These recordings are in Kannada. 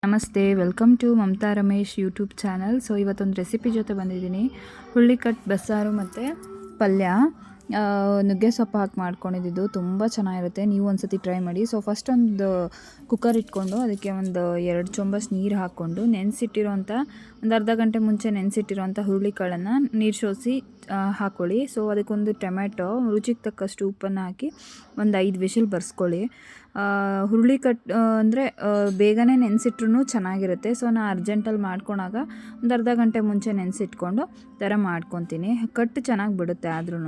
ನಮಸ್ತೆ, welcome to Mamata Ramesh YouTube channel. So ಇವತ್ತೊಂದು ರೆಸಿಪಿ ಜೊತೆ ಬಂದಿದ್ದೀನಿ. ಹುಳ್ಳಿಕಟ್ ಬಸ್ಸಾರು ಮತ್ತು ಪಲ್ಯ, ನುಗ್ಗೆ ಸೊಪ್ಪು ಹಾಕಿ ಮಾಡ್ಕೊಂಡಿದ್ದು ತುಂಬ ಚೆನ್ನಾಗಿರುತ್ತೆ. ನೀವು ಒಂದು ಸತಿ ಟ್ರೈ ಮಾಡಿ. ಸೊ ಫಸ್ಟ್ ಒಂದು ಕುಕ್ಕರ್ ಇಟ್ಕೊಂಡು ಅದಕ್ಕೆ ಒಂದು 2 ಚೊಂಬಸ್ ನೀರು ಹಾಕ್ಕೊಂಡು ನೆನೆಸಿಟ್ಟಿರೋಂಥ ಒಂದು ಅರ್ಧ ಗಂಟೆ ಮುಂಚೆ ನೆನೆಸಿಟ್ಟಿರೋಂಥ ಹುರುಳಿಕಾಳನ್ನು ನೀರು ಸೋಸಿ ಹಾಕ್ಕೊಳ್ಳಿ. ಸೊ ಅದಕ್ಕೊಂದು ಟೊಮೆಟೊ, ರುಚಿಗೆ ತಕ್ಕಷ್ಟು ಉಪ್ಪನ್ನು ಹಾಕಿ ಒಂದು 5 ವಿಷಲ್ ಬರ್ಸ್ಕೊಳ್ಳಿ. ಹುರುಳಿಕಟ್ ಅಂದರೆ ಬೇಗನೆ ನೆನೆಸಿಟ್ರೂ ಚೆನ್ನಾಗಿರುತ್ತೆ. ಸೊ ನಾನು ಅರ್ಜೆಂಟಲ್ಲಿ ಮಾಡ್ಕೊಳಾಗ ಒಂದು ಅರ್ಧ ಗಂಟೆ ಮುಂಚೆ ನೆನೆಸಿಟ್ಕೊಂಡು ಥರ ಮಾಡ್ಕೊತೀನಿ. ಕಟ್ಟು ಚೆನ್ನಾಗಿ ಬಿಡುತ್ತೆ ಆದ್ರೂ.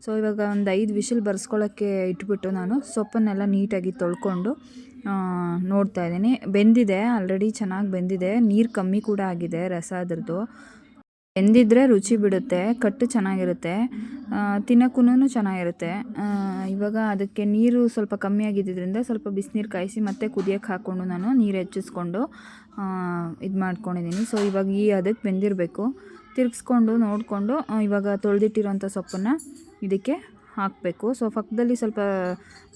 ಸೊ ಇವಾಗ ಒಂದು 5 ವಿಷಲ್ ಬರ್ಸ್ಕೊಳ್ಳೋಕ್ಕೆ ಇಟ್ಬಿಟ್ಟು ನಾನು ಸೊಪ್ಪನ್ನೆಲ್ಲ ನೀಟಾಗಿ ತೊಳ್ಕೊಂಡು ನೋಡ್ತಾಯಿದ್ದೀನಿ. ಬೆಂದಿದೆ, ಆಲ್ರೆಡಿ ಚೆನ್ನಾಗಿ ಬೆಂದಿದೆ. ನೀರು ಕಮ್ಮಿ ಕೂಡ ಆಗಿದೆ, ರಸ ಅದ್ರದ್ದು. ಬೆಂದಿದ್ರೆ ರುಚಿ ಬಿಡುತ್ತೆ, ಕಟ್ಟು ಚೆನ್ನಾಗಿರುತ್ತೆ, ತಿನ್ನೋಕ್ಕೂ ಚೆನ್ನಾಗಿರುತ್ತೆ. ಇವಾಗ ಅದಕ್ಕೆ ನೀರು ಸ್ವಲ್ಪ ಕಮ್ಮಿ ಆಗಿದ್ದರಿಂದ ಸ್ವಲ್ಪ ಬಿಸಿನೀರು ಕಾಯಿಸಿ ಮತ್ತೆ ಕುದಿಯೋಕ್ಕೆ ಹಾಕ್ಕೊಂಡು ನಾನು ನೀರು ಹೆಚ್ಚಿಸ್ಕೊಂಡು ಇದು ಮಾಡ್ಕೊಂಡಿದ್ದೀನಿ. ಸೊ ಇವಾಗ ಅದಕ್ಕೆ ಬೆಂದಿರಬೇಕು. ತಿರುಗಿಸ್ಕೊಂಡು ನೋಡಿಕೊಂಡು ಇವಾಗ ತೊಳೆದಿಟ್ಟಿರೋಂಥ ಸೊಪ್ಪನ್ನು ಇದಕ್ಕೆ ಹಾಕಬೇಕು. ಸೊ ಪಕ್ಕದಲ್ಲಿ ಸ್ವಲ್ಪ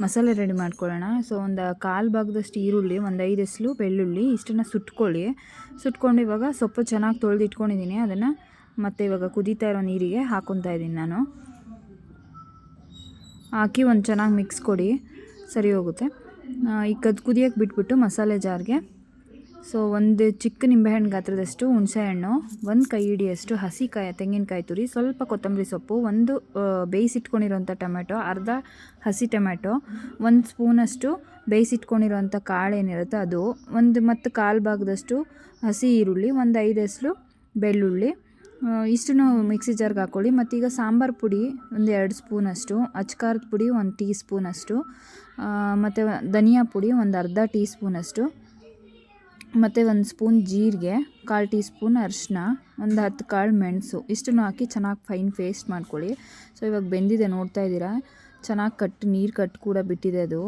ಮಸಾಲೆ ರೆಡಿ ಮಾಡ್ಕೊಳ್ಳೋಣ. ಸೊ ಒಂದು 1/4 ಭಾಗದಷ್ಟು ಈರುಳ್ಳಿ, ಒಂದು 5 ಎಸಳು ಬೆಳ್ಳುಳ್ಳಿ, ಇಷ್ಟನ್ನು ಸುಟ್ಕೊಂಡು ಇವಾಗ ಸೊಪ್ಪು ಚೆನ್ನಾಗಿ ತೊಳೆದಿಟ್ಕೊಂಡಿದ್ದೀನಿ. ಅದನ್ನು ಮತ್ತು ಇವಾಗ ಕುದೀತಾ ಇರೋ ನೀರಿಗೆ ಹಾಕ್ಕೊತಾ ಇದ್ದೀನಿ ನಾನು. ಹಾಕಿ ಒಂದು ಚೆನ್ನಾಗಿ ಮಿಕ್ಸ್ ಕೊಡಿ, ಸರಿ ಹೋಗುತ್ತೆ. ಈಗ ಕುದಿಯೋಕ್ಕೆ ಬಿಟ್ಬಿಟ್ಟು ಮಸಾಲೆ ಜಾರ್ಗೆ ಒಂದು ಚಿಕ್ಕ ನಿಂಬೆಹಣ್ಣು ಗಾತ್ರದಷ್ಟು ಹುಣಸೆಹಣ್ಣು, 1 ಕೈ ಹಿಡಿಯಷ್ಟು ತೆಂಗಿನಕಾಯಿ ತುರಿ, ಸ್ವಲ್ಪ ಕೊತ್ತಂಬರಿ ಸೊಪ್ಪು, ಒಂದು ಬೇಯಿಸಿಟ್ಕೊಂಡಿರೋಂಥ ಟೊಮೆಟೊ, ಅರ್ಧ ಹಸಿ ಟೊಮೆಟೊ, 1 ಸ್ಪೂನಷ್ಟು ಬೇಯಿಸಿಟ್ಕೊಂಡಿರೋಂಥ ಕಾಳೇನಿರುತ್ತೆ ಅದು, ಮತ್ತು 1/4 ಭಾಗದಷ್ಟು ಹಸಿ ಈರುಳ್ಳಿ, ಒಂದು 5 ಎಸಳು ಬೆಳ್ಳುಳ್ಳಿ, ಇಷ್ಟನ್ನು ಮಿಕ್ಸಿ ಜಾರ್ಗೆ ಹಾಕ್ಕೊಳ್ಳಿ. ಮತ್ತೀಗ ಸಾಂಬಾರು ಪುಡಿ ಒಂದು 2 ಸ್ಪೂನಷ್ಟು, ಅಚ್ಕಾರದ ಪುಡಿ 1 ಟೀ ಸ್ಪೂನಷ್ಟು, ಮತ್ತು ಧನಿಯಾ ಪುಡಿ ಒಂದು ಅರ್ಧ ಟೀ ಸ್ಪೂನಷ್ಟು, ಮತ್ತು 1 ಸ್ಪೂನ್ ಜೀರಿಗೆ, 1/4 ಟೀ ಸ್ಪೂನ್ ಅರಿಶಿನ, ಒಂದು 10 ಕಾಳು ಮೆಣಸು, ಇಷ್ಟನ್ನು ಹಾಕಿ ಚೆನ್ನಾಗಿ ಫೈನ್ ಪೇಸ್ಟ್ ಮಾಡ್ಕೊಳ್ಳಿ. ಸೊ ಇವಾಗ ಬೆಂದಿದೆ, ನೋಡ್ತಾ ಇದ್ದೀರಾ, ಚೆನ್ನಾಗಿ ನೀರು ಕಟ್ಟು ಕೂಡ ಬಿಟ್ಟಿದೆ. ಅದು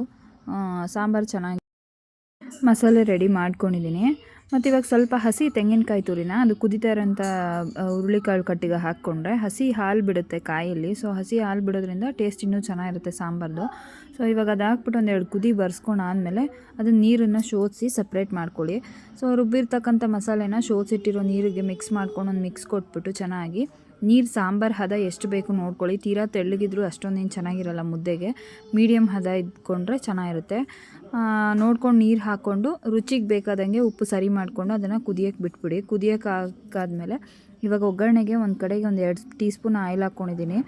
ಸಾಂಬಾರು ಚೆನ್ನಾಗಿ ಮಸಾಲೆ ರೆಡಿ ಮಾಡ್ಕೊಂಡಿದ್ದೀನಿ. ಮತ್ತು ಇವಾಗ ಸ್ವಲ್ಪ ಹಸಿ ತೆಂಗಿನಕಾಯಿ ತುರಿನ ಅದು ಕುದೀತಾ ಇರೋಂಥ ಹುರುಳಿಕಾಳು ಕಟ್ಟಿಗೆ ಹಾಕ್ಕೊಂಡ್ರೆ ಹಸಿ ಹಾಲು ಬಿಡುತ್ತೆ ಕಾಯಲ್ಲಿ. ಸೊ ಹಸಿ ಹಾಲು ಬಿಡೋದ್ರಿಂದ ಟೇಸ್ಟ್ ಇನ್ನೂ ಚೆನ್ನಾಗಿರುತ್ತೆ ಸಾಂಬಾರ್ದು. ಸೊ ಇವಾಗ ಅದು ಹಾಕ್ಬಿಟ್ಟು 1-2 ಕುದಿ ಬರ್ಸ್ಕೊಂಡು ಆದಮೇಲೆ ಅದನ್ನ ನೀರನ್ನು ಶೋಧಿಸಿ ಸಪ್ರೇಟ್ ಮಾಡ್ಕೊಳ್ಳಿ. ಸೊ ರುಬ್ಬಿರ್ತಕ್ಕಂಥ ಮಸಾಲೆನ ಶೋಧಿಸಿಟ್ಟಿರೋ ನೀರಿಗೆ ಮಿಕ್ಸ್ ಮಾಡ್ಕೊಂಡು ಒಂದು ಮಿಕ್ಸ್ ಕೊಟ್ಬಿಟ್ಟು ಚೆನ್ನಾಗಿ ಸಾಂಬಾರು ಹದ ಎಷ್ಟು ಬೇಕು ನೋಡ್ಕೊಳ್ಳಿ. ತೀರಾ ತೆಳ್ಳಗಿದ್ರೂ ಅಷ್ಟೊಂದೇನು ಚೆನ್ನಾಗಿರಲ್ಲ ಮುದ್ದೆಗೆ. ಮೀಡಿಯಮ್ ಹದ ಇದ್ಕೊಂಡ್ರೆ ಚೆನ್ನಾಗಿರುತ್ತೆ. ನೋಡ್ಕೊಂಡು ನೀರು ಹಾಕ್ಕೊಂಡು ರುಚಿಗೆ ಬೇಕಾದಂಗೆ ಉಪ್ಪು ಸರಿ ಮಾಡಿಕೊಂಡು ಅದನ್ನು ಕುದಿಯೋಕ್ಕೆ ಬಿಟ್ಬಿಡಿ. ಕುದಿಯೋಕ್ಕೆ ಹಾಕಾದ್ಮೇಲೆ ಇವಾಗ ಒಗ್ಗರಣೆಗೆ ಒಂದು ಕಡೆಗೆ ಒಂದು 2 ಟೀ ಸ್ಪೂನ್ ಆಯಿಲ್ ಹಾಕ್ಕೊಂಡಿದ್ದೀನಿ.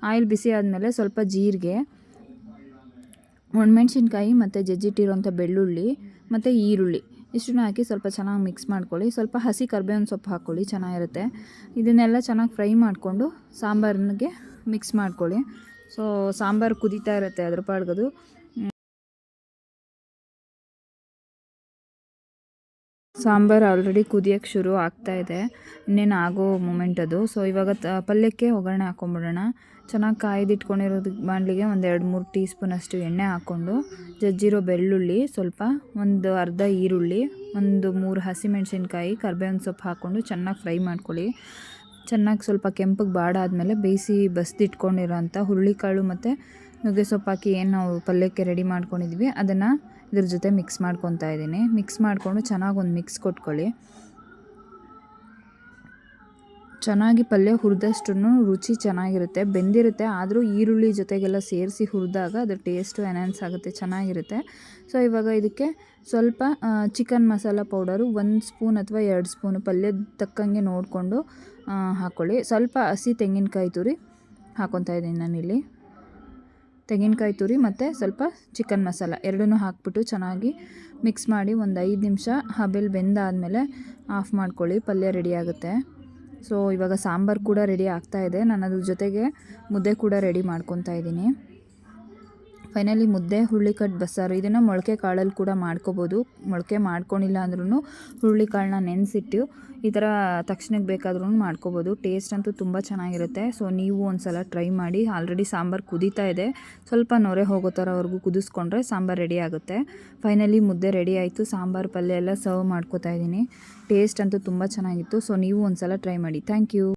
ಆಯಿಲ್ ಬಿಸಿ ಆದಮೇಲೆ ಸ್ವಲ್ಪ ಜೀರಿಗೆ, ಒಣಮೆಣ್ಸಿನ್ಕಾಯಿ ಮತ್ತು ಜಜ್ಜಿಟ್ಟಿರೋಂಥ ಬೆಳ್ಳುಳ್ಳಿ ಮತ್ತು ಈರುಳ್ಳಿ ಇಷ್ಟನ್ನು ಹಾಕಿ ಸ್ವಲ್ಪ ಚೆನ್ನಾಗಿ ಮಿಕ್ಸ್ ಮಾಡ್ಕೊಳ್ಳಿ. ಸ್ವಲ್ಪ ಹಸಿ ಕರಿಬೇವಿನ ಸೊಪ್ಪು ಹಾಕ್ಕೊಳ್ಳಿ, ಚೆನ್ನಾಗಿರುತ್ತೆ. ಇದನ್ನೆಲ್ಲ ಚೆನ್ನಾಗಿ ಫ್ರೈ ಮಾಡಿಕೊಂಡು ಸಾಂಬಾರಿಗೆ ಮಿಕ್ಸ್ ಮಾಡ್ಕೊಳ್ಳಿ. ಸೊ ಸಾಂಬಾರು ಕುದೀತಾ ಇರುತ್ತೆ, ಅದ್ರ ಪಾಡ್ಗದು ಸಾಂಬಾರು ಆಲ್ರೆಡಿ ಕುದಿಯೋಕ್ಕೆ ಶುರು ಆಗ್ತಾಯಿದೆ, ಇನ್ನೇನು ಆಗೋ ಮೂಮೆಂಟ್ ಅದು. ಸೊ ಇವಾಗ ಪಲ್ಯಕ್ಕೆ ಒಗ್ಗರಣೆ ಹಾಕ್ಕೊಂಬಿಡೋಣ. ಚೆನ್ನಾಗಿ ಕಾಯ್ದಿಟ್ಕೊಂಡಿರೋದು ಬಾಣಲಿಗೆ ಒಂದು 2-3 ಟೀ ಸ್ಪೂನಷ್ಟು ಎಣ್ಣೆ ಹಾಕ್ಕೊಂಡು ಜಜ್ಜಿರೋ ಬೆಳ್ಳುಳ್ಳಿ, ಸ್ವಲ್ಪ ಒಂದು ಅರ್ಧ ಈರುಳ್ಳಿ, ಒಂದು 3 ಹಸಿಮೆಣಸಿನ್ಕಾಯಿ, ಕರಿಬೇವಿನ ಸೊಪ್ಪು ಹಾಕ್ಕೊಂಡು ಚೆನ್ನಾಗಿ ಫ್ರೈ ಮಾಡ್ಕೊಳ್ಳಿ. ಚೆನ್ನಾಗಿ ಸ್ವಲ್ಪ ಕೆಂಪಗೆ ಬಾಡಾದಮೇಲೆ ಬಸ್ದಿಟ್ಕೊಂಡಿರೋಂಥ ಹುರುಳಿಕಾಳು ಮತ್ತು ನುಗ್ಗೆ ಸೊಪ್ಪು ಹಾಕಿ ಏನು ನಾವು ಪಲ್ಯಕ್ಕೆ ರೆಡಿ ಮಾಡ್ಕೊಂಡಿದ್ವಿ ಅದನ್ನು ಇದ್ರ ಜೊತೆ ಮಿಕ್ಸ್ ಮಾಡ್ಕೊತಾ ಇದ್ದೀನಿ. ಮಿಕ್ಸ್ ಮಾಡಿಕೊಂಡು ಚೆನ್ನಾಗಿ ಒಂದು ಮಿಕ್ಸ್ ಕೊಟ್ಕೊಳ್ಳಿ. ಚೆನ್ನಾಗಿ ಪಲ್ಯ ಹುರಿದಷ್ಟು ರುಚಿ ಚೆನ್ನಾಗಿರುತ್ತೆ. ಬೆಂದಿರುತ್ತೆ, ಆದರೂ ಈರುಳ್ಳಿ ಜೊತೆಗೆಲ್ಲ ಸೇರಿಸಿ ಹುರಿದಾಗ ಅದ್ರ ಟೇಸ್ಟು ಎನ್ಹಾನ್ಸ್ ಆಗುತ್ತೆ, ಚೆನ್ನಾಗಿರುತ್ತೆ. ಸೊ ಇವಾಗ ಇದಕ್ಕೆ ಸ್ವಲ್ಪ ಚಿಕನ್ ಮಸಾಲ ಪೌಡರು 1 ಸ್ಪೂನ್ ಅಥವಾ 2 ಸ್ಪೂನು ಪಲ್ಯದ ತಕ್ಕಂಗೆ ನೋಡಿಕೊಂಡು ಹಾಕ್ಕೊಳ್ಳಿ. ಸ್ವಲ್ಪ ಹಸಿ ತೆಂಗಿನಕಾಯಿ ತುರಿ ಹಾಕ್ಕೊತಾ ಇದ್ದೀನಿ ನಾನಿಲ್ಲಿ. ತೆಂಗಿನಕಾಯಿ ತುರಿ ಮತ್ತು ಸ್ವಲ್ಪ ಚಿಕನ್ ಮಸಾಲ ಎರಡನ್ನೂ ಹಾಕ್ಬಿಟ್ಟು ಚೆನ್ನಾಗಿ ಮಿಕ್ಸ್ ಮಾಡಿ ಒಂದು 5 ನಿಮಿಷ ಹಬೆಲ್ ಬೆಂದಾದಮೇಲೆ ಆಫ್ ಮಾಡ್ಕೊಳ್ಳಿ. ಪಲ್ಯ ರೆಡಿ ಆಗುತ್ತೆ. ಸೊ ಇವಾಗ ಸಾಂಬಾರು ಕೂಡ ರೆಡಿ ಆಗ್ತಾಯಿದೆ. ನಾನು ಅದ್ರ ಜೊತೆಗೆ ಮುದ್ದೆ ಕೂಡ ರೆಡಿ ಮಾಡ್ಕೊತಾ ಇದ್ದೀನಿ. ಫೈನಲಿ ಮುದ್ದೆ ಹುರುಳಿಕಟ್ ಬಸ್ಸಾರು, ಇದನ್ನು ಮೊಳಕೆ ಕಾಳಲ್ಲಿ ಕೂಡ ಮಾಡ್ಕೋಬೋದು. ಮೊಳಕೆ ಮಾಡ್ಕೊಂಡಿಲ್ಲ ಅಂದ್ರೂ ಹುರುಳಿಕಾಳನ್ನ ನೆನೆಸಿಟ್ಟು ಈ ಥರ ತಕ್ಷಣಕ್ಕೆ ಬೇಕಾದ್ರೂ ಮಾಡ್ಕೋಬೋದು. ಟೇಸ್ಟ್ ಅಂತೂ ತುಂಬ ಚೆನ್ನಾಗಿರುತ್ತೆ. ಸೊ ನೀವು ಒಂದು ಸಲ ಟ್ರೈ ಮಾಡಿ. ಆಲ್ರೆಡಿ ಸಾಂಬಾರು ಕುದೀತಾ ಇದೆ, ಸ್ವಲ್ಪ ನೊರೆ ಹೋಗೋ ಥರವರೆಗೂ ಕುದಿಸ್ಕೊಂಡ್ರೆ ಸಾಂಬಾರು ರೆಡಿ ಆಗುತ್ತೆ. ಫೈನಲಿ ಮುದ್ದೆ ರೆಡಿ ಆಯಿತು. ಸಾಂಬಾರು ಪಲ್ಯ ಎಲ್ಲ ಸರ್ವ್ ಮಾಡ್ಕೋತಾ ಇದ್ದೀನಿ. ಟೇಸ್ಟ್ ಅಂತೂ ತುಂಬ ಚೆನ್ನಾಗಿತ್ತು. ಸೊ ನೀವು ಒಂದು ಸಲ ಟ್ರೈ ಮಾಡಿ. Thank you.